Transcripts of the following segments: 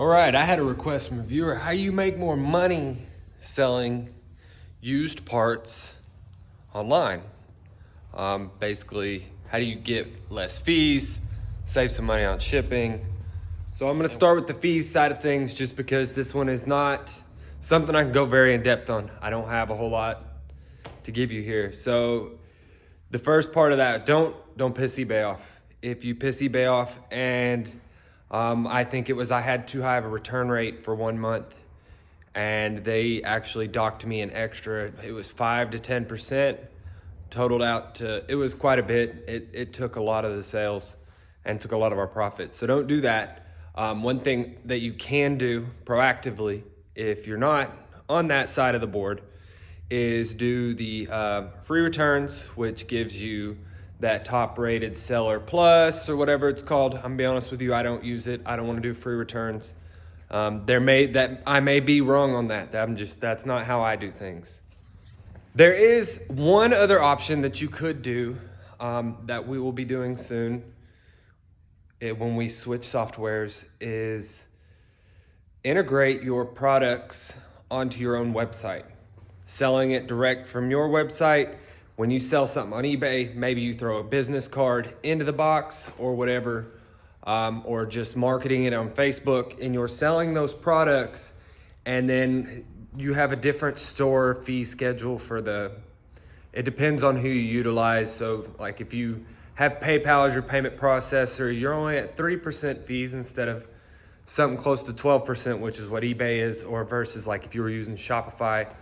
All right, I had a request from a viewer. How you make more money selling used parts online? Basically, how do you get less fees, save some money on shipping? So I'm gonna start with the fees side of things just because this one is not something I can go very in depth on. I don't have a whole lot to give you here. So the first part of that, don't piss eBay off. If you piss eBay off and I think I had too high of a return rate for 1 month and they actually docked me an extra, it was 5 to 10%, totaled out to, it was quite a bit. It took a lot of the sales and took a lot of our profits. So don't do that. One thing that you can do proactively, if you're not on that side of the board, is do the free returns, which gives you that top rated seller plus or whatever it's called. I'm gonna be honest with you, I don't use it. I don't want to do free returns. I may be wrong on that. That's not how I do things. There is one other option that you could do that we will be doing soon when we switch softwares, is integrate your products onto your own website. Selling it direct from your website. When you sell something on eBay, maybe you throw a business card into the box or whatever, or just marketing it on Facebook, and you're selling those products, and then you have a different store fee schedule it depends on who you utilize. So like if you have PayPal as your payment processor, you're only at 3% fees instead of something close to 12%, which is what eBay is, or versus like if you were using Shopify.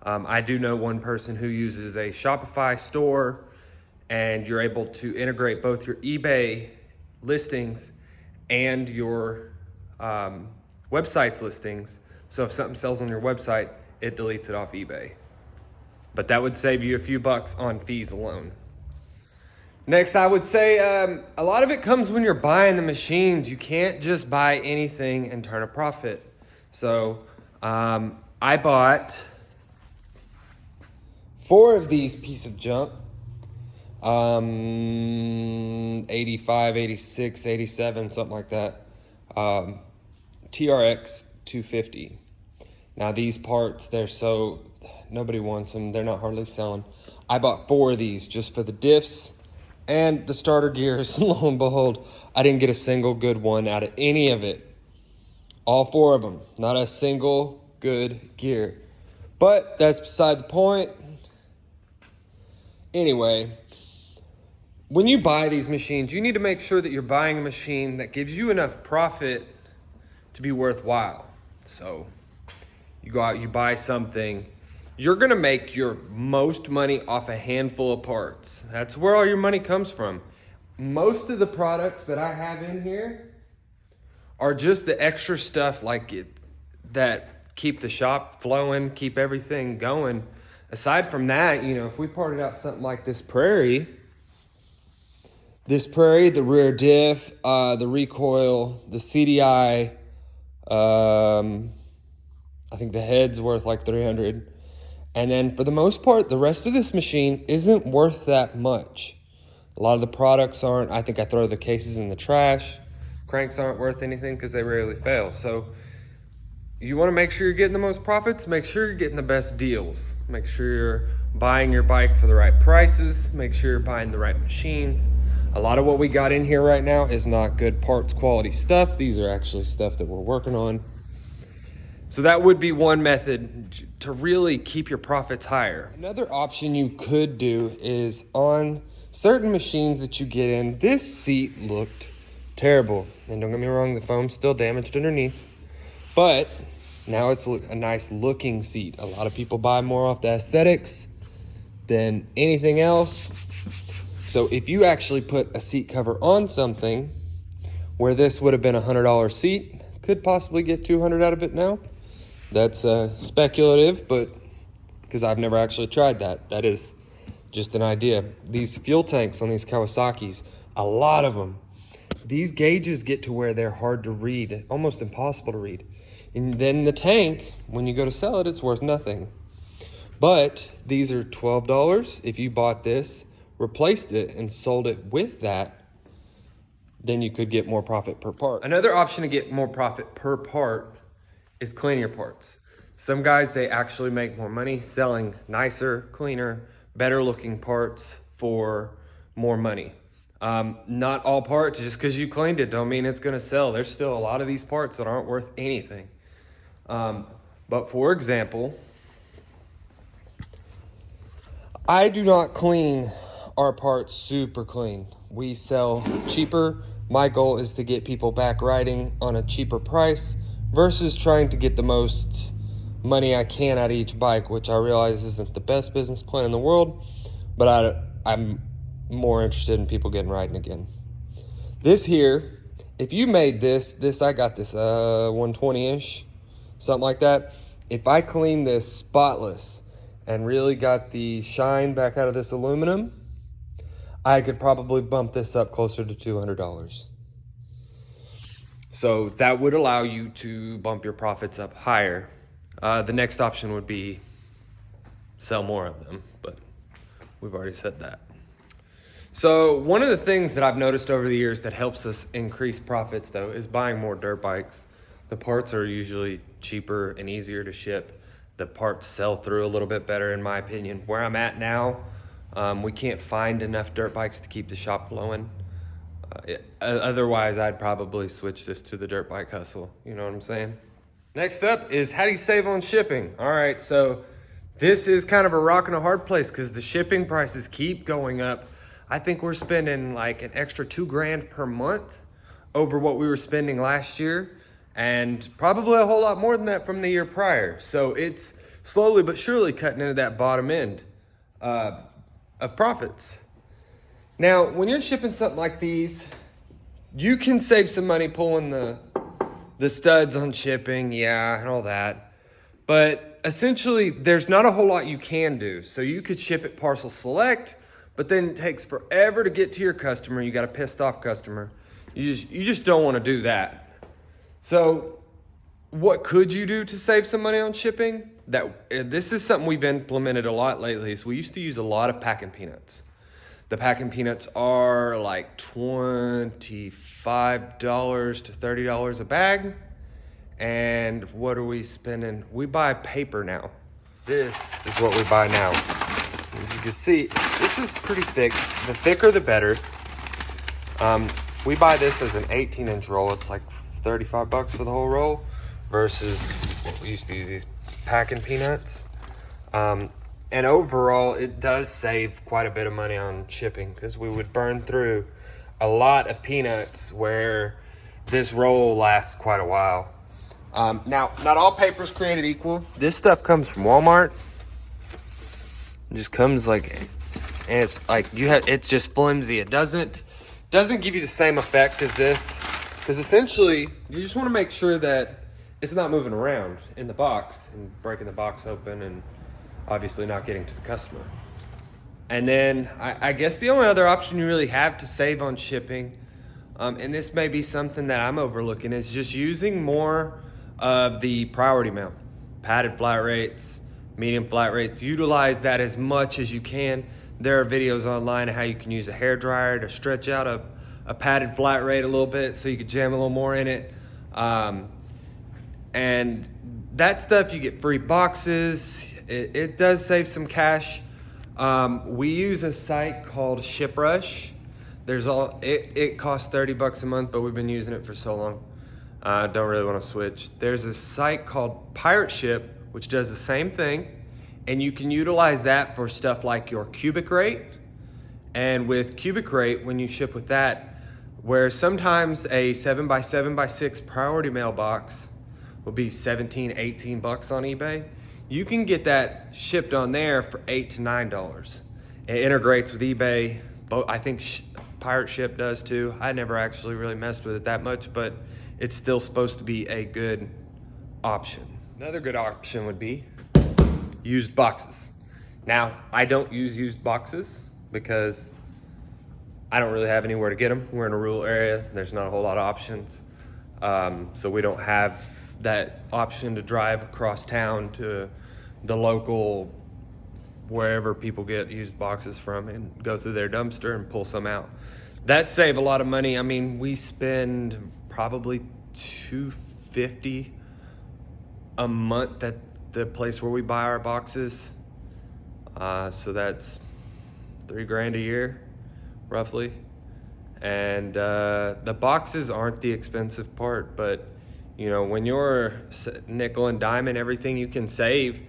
I do know one person who uses a Shopify store, and you're able to integrate both your eBay listings and your website's listings. So if something sells on your website, it deletes it off eBay. But that would save you a few bucks on fees alone. Next, I would say a lot of it comes when you're buying the machines. You can't just buy anything and turn a profit. So I bought 4 of these piece of junk, 85, 86, 87, something like that, TRX 250. Now these parts, nobody wants them. They're not hardly selling. I bought 4 of these just for the diffs and the starter gears. Lo and behold, I didn't get a single good one out of any of it. All 4 of them, not a single good gear. But that's beside the point. Anyway, when you buy these machines, you need to make sure that you're buying a machine that gives you enough profit to be worthwhile. So you go out, you buy something, you're gonna make your most money off a handful of parts. That's where all your money comes from. Most of the products that I have in here are just the extra stuff that keep the shop flowing, keep everything going. Aside from that, if we parted out something like this Prairie, the rear diff, the recoil, the CDI, I think the head's worth like $300. And then for the most part, the rest of this machine isn't worth that much. A lot of the products aren't. I think I throw the cases in the trash. Cranks aren't worth anything because they rarely fail. So you want to make sure you're getting the most profits, make sure you're getting the best deals. Make sure you're buying your bike for the right prices. Make sure you're buying the right machines. A lot of what we got in here right now is not good parts quality stuff. These are actually stuff that we're working on. So that would be one method to really keep your profits higher. Another option you could do is on certain machines that you get in, this seat looked terrible. And don't get me wrong, the foam's still damaged underneath, but now it's a nice looking seat. A lot of people buy more off the aesthetics than anything else. So if you actually put a seat cover on something where this would have been a $100 seat, could possibly get $200 out of it now. That's speculative, but because I've never actually tried that. That is just an idea. These fuel tanks on these Kawasaki's, a lot of them, these gauges get to where they're hard to read, almost impossible to read. And then the tank, when you go to sell it, it's worth nothing. But these are $12. If you bought this, replaced it, and sold it with that, then you could get more profit per part. Another option to get more profit per part is cleaning your parts. Some guys, they actually make more money selling nicer, cleaner, better looking parts for more money. Not all parts, just because you cleaned it don't mean it's gonna sell. There's still a lot of these parts that aren't worth anything. But for example, I do not clean our parts super clean. We sell cheaper. My goal is to get people back riding on a cheaper price versus trying to get the most money I can out of each bike, which I realize isn't the best business plan in the world, but I'm more interested in people getting riding again. This here, if you made this I got this 120-ish, something like that. If I clean this spotless and really got the shine back out of this aluminum, I could probably bump this up closer to $200. So that would allow you to bump your profits up higher. The next option would be sell more of them, but we've already said that. So one of the things that I've noticed over the years that helps us increase profits though is buying more dirt bikes. The parts are usually cheaper and easier to ship. The parts sell through a little bit better in my opinion. Where I'm at now, we can't find enough dirt bikes to keep the shop flowing. Otherwise, I'd probably switch this to the dirt bike hustle. You know what I'm saying? Next up is how do you save on shipping? All right, so this is kind of a rock and a hard place because the shipping prices keep going up. I think we're spending like an extra $2,000 per month over what we were spending last year, and probably a whole lot more than that from the year prior. So it's slowly but surely cutting into that bottom end of profits. Now, when you're shipping something like these, you can save some money pulling the studs on shipping, yeah, and all that. But essentially, there's not a whole lot you can do. So you could ship it parcel select, but then it takes forever to get to your customer. You got a pissed off customer. You just don't want to do that. So what could you do to save some money on shipping? This is something we've implemented a lot lately. So we used to use a lot of packing peanuts. The packing peanuts are like $25 to $30 a bag. And what are we spending? We buy paper now. This is what we buy now. As you can see, this is pretty thick. The thicker, the better. We buy this as an 18-inch roll. It's like 35 bucks for the whole roll versus what we used to use these packing peanuts. And overall, it does save quite a bit of money on shipping because we would burn through a lot of peanuts where this roll lasts quite a while. Now, not all paper is created equal. This stuff comes from Walmart. It just comes like, and it's like it's just flimsy. It doesn't give you the same effect as this because essentially you just want to make sure that it's not moving around in the box and breaking the box open and obviously not getting to the customer. And then I guess the only other option you really have to save on shipping, and this may be something that I'm overlooking, is just using more of the priority mail. Padded flat rates, medium flat rates. Utilize that as much as you can. There are videos online of how you can use a hairdryer to stretch out a padded flat rate a little bit so you can jam a little more in it. And that stuff, you get free boxes. It does save some cash. We use a site called ShipRush. It costs 30 bucks a month, but we've been using it for so long. Don't really want to switch. There's a site called Pirate Ship, which does the same thing. And you can utilize that for stuff like your cubic rate. And with cubic rate, when you ship with that, where sometimes a 7x7x6 priority mail box will be 17, 18 bucks on eBay, you can get that shipped on there for $8 to $9. It integrates with eBay. I think Pirate Ship does too. I never actually really messed with it that much, but it's still supposed to be a good option. Another good option would be used boxes. Now, I don't use used boxes because I don't really have anywhere to get them. We're in a rural area. There's not a whole lot of options. So we don't have that option to drive across town to the local wherever people get used boxes from and go through their dumpster and pull some out. that save a lot of money. I mean, we spend probably $250 a month at the place where we buy our boxes. So that's $3,000 a year, roughly. And the boxes aren't the expensive part, but you know, when you're nickel and diming everything you can save,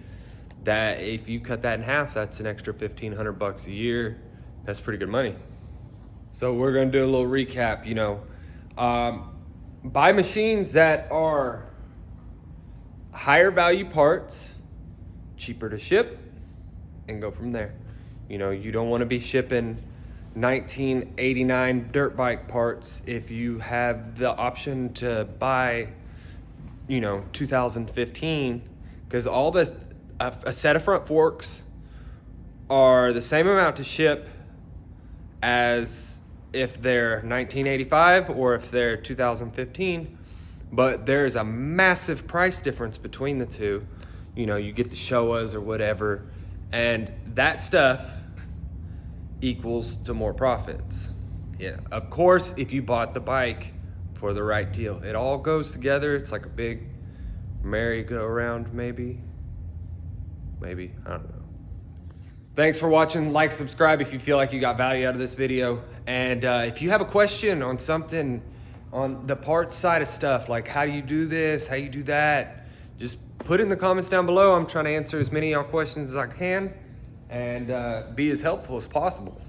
that if you cut that in half, that's an extra $1,500 a year. That's pretty good money. So we're gonna do a little recap. You know, buy machines that are higher value parts, cheaper to ship, and go from there. You know, you don't want to be shipping 1989 dirt bike parts if you have the option to buy, you know, 2015, because all this, a set of front forks are the same amount to ship as if they're 1985 or if they're 2015, but there's a massive price difference between the two. You know, you get the Showas or whatever, and that stuff equals to more profits. Yeah, of course, if you bought the bike for the right deal. It all goes together. It's like a big merry-go-round, maybe, I don't know. Thanks for watching. Like, subscribe if you feel like you got value out of this video. And if you have a question on something on the parts side of stuff, like how do you do this, how you do that, just put it in the comments down below. I'm trying to answer as many of y'all questions as I can and be as helpful as possible.